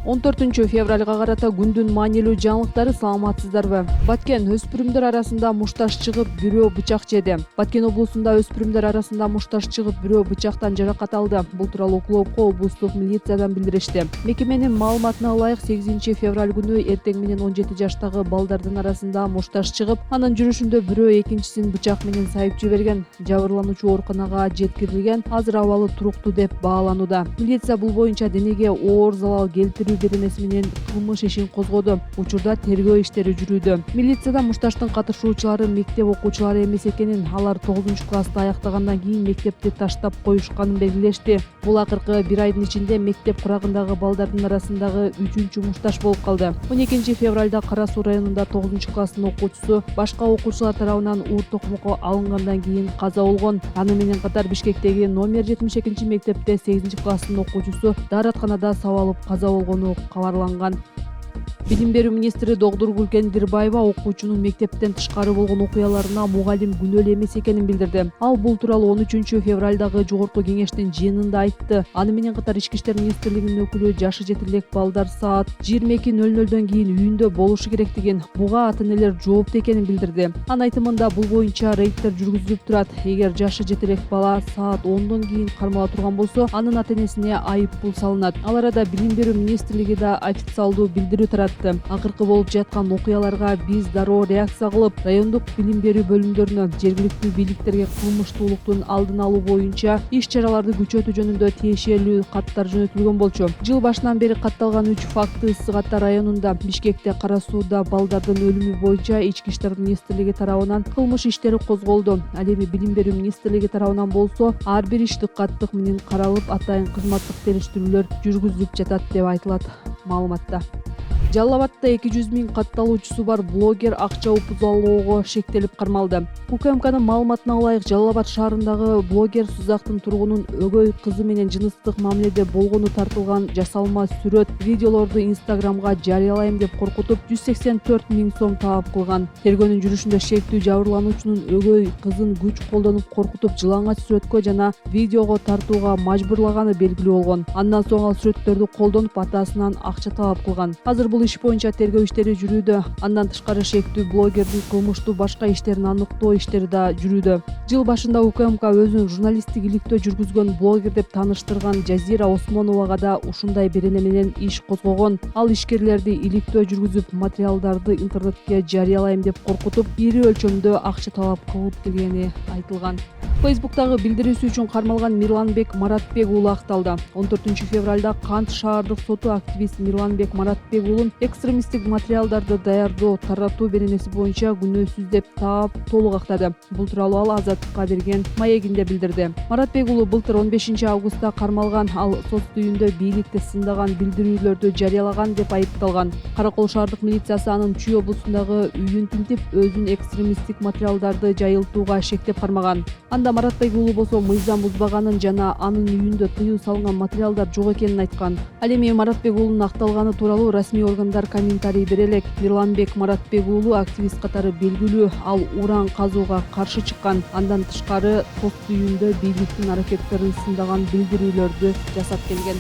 14 февралга карата күндүн маанилүү жаңылыктары, саламатсыздарбы? Баткен өспүрүмдөр арасында мушташ чыгып, бирөө бычак жеди. Баткен облусунда өспүрүмдөр арасында мушташ чыгып, бирөө бычактан жаракат алды. Бул тууралуу клубко облустук милициядан билдиришти. Мекеменин маалыматына ылайык 8 февраль күнү эртең менен 17 жаштагы балдардын арасында мушташ чыгып, анын жүрүшүндө бирөө экинчисин бычак менен сайып жиберген. Жабырлануучу ооруканага жеткирилген, азыр абалы туруктуу деп бааланууда. Милиция бул боюнча денеге оор залал келтирүү беренеси менен кылмыш ишин козгоду. Учурда тергөө иштери жүрүүдө. Милицияда мушташтын катышуучулары мектеп окуучулары эмес экенин, алар 9-классты аяктагандан кийин мектепти таштап коюшканын белгилешти. Бул акыркы бир айдын ичинде мектеп курагындагы балдардын арасындагы 3-чү мушташ болуп калды. 12 февралда Кара Суу районунда 9-класстын окуучусу башка окуучулар тарабынан уур токмокко алынгандан кийин каза болгон. Аны менен катар Бишкектеги номер 72-мектепте 8-класстын окуучусу дааратканада сабалып каза болгону кабарланган. Билим берүү министри Догдур Гүлкендирбаева окуучунун мектептен тышкары болгон окуяларына мугалим күнөөлүү эмес экенин билдирди. Ал бул тууралуу 13 февралдагы жогорку кеңештин жыйынында айтты. Аны менен катар Ички иштер министрлигинин өкүлү жашы жети элек балдар саат 22:00дөн кийин үйүндө болушу керектигин, буга ата-энелер жооптуу экенин билдирди. Анын айтымында бул боюнча рейдтер жүргүзүлүп турат. Эгер жашы жети элек бала саат 10дон кийин кармала турган болсо, анын ата-энесине айып пул салынат. Ал арада Билим берүү министрлиги да официалдуу билдирүү таратты. Акыркы болуп жаткан окуяларга биз дароо реакция кылып, райондук билим берүү бөлүмдөрүнө, жергиликтүү бийликтерге кылмыштуулуктун алдын алуу боюнча иш-чараларды күчөтүү жөнүндө тиешелүү каттар жөнөтүлгөн болчу. Жыл башынан бери катталган 3 факты Ысык Ата районунда, Бишкекте, Кара Сууда балдардын өлүмү боюнча Ички иштер министрлиги тарабынан кылмыш иштери козголду. Ал эми Билим берүү министрлиги тарабынан болсо, ар бир иш дыкаттык менен каралып, атайын кызматтык териштирүүлөр жүргүзүлүп жатат деп айтылат маалыматта. Жалал Абадта 200 000 катталуучусу бар блогер акча упузалоого шектелип кармалды. УКМКнын маалыматына ылайык, Жалал Абад шаарындагы блогер Сузактын тургунун өгөй кызы менен жыныстык мамиледе болгону тартылган жасалма сүрөт, видеолорду Инстаграмга жарыялайм деп коркутуп 184 000 сом талап кылган. Тергөөнүн жүрүшүндө шектүү жабырлануучунун өгөй кызын күч колдонуп коркутуп, жылаңач сүрөткө жана видеого тартууга мажбурлаганы белгилүү болгон. Андан соң ал сүрөттөрдү колдонуп атасынан акча талап кылган. Азыр бул иш боюнча тергөө иштери жүрүүдө. Андан тышкары шектүү блогердин кылмыштуу башка иштерин аныктоо иштери да жүрүүдө. Жыл башында УКМК өзүн журналисттик иликтөө жүргүзгөн блогер деп тааныштырган Жазира Осмоновага да ушундай берене менен иш козгогон. Ал ишкерлерди иликтөө жүргүзүп, материалдарды интернетке жарыялайм деп коркутуп, ири өлчөмдө акча талап кылып келгени айтылган. Фейсбуктагы билдирүүсү үчүн кармалган Мирланбек Маратбек уулу акталды. 14 февралда Кант шаардык соту активист Мирланбек Маратбек уулун экстремисттик материалдарды даярдоо, таратуу беренеси боюнча күнөөсүз деп таап, толук актады. Бул тууралуу ал Азаттыкка берген маегинде билдирди. Маратбек уулу былтыр 15 августта кармалган. Ал сот үйүндө бийликти сындаган билдирүүлөрдү жарыялаган деп айыпталган. Каракол шаардык милициясы анын Чүй облусундагы үйүн тинтип, өзүн экстремисттик материалдарды жайылтууга шектеп кармаган. Анда Маратбек уулу болсо мыйзам бузбаганын жана анын үйүндө тыюу салынган материалдар жок экенин айткан. Ал эми Маратбек уулунун акталганы тууралуу расмий органдар комментарий бере элек. Мирланбек Маратбек уулу активист катары белгилүү. Ал уран казууга каршы чыккан. Андан тышкары сот үйүндө бийликтин аракеттерин сындаган билдирүүлөрдү жасап келген.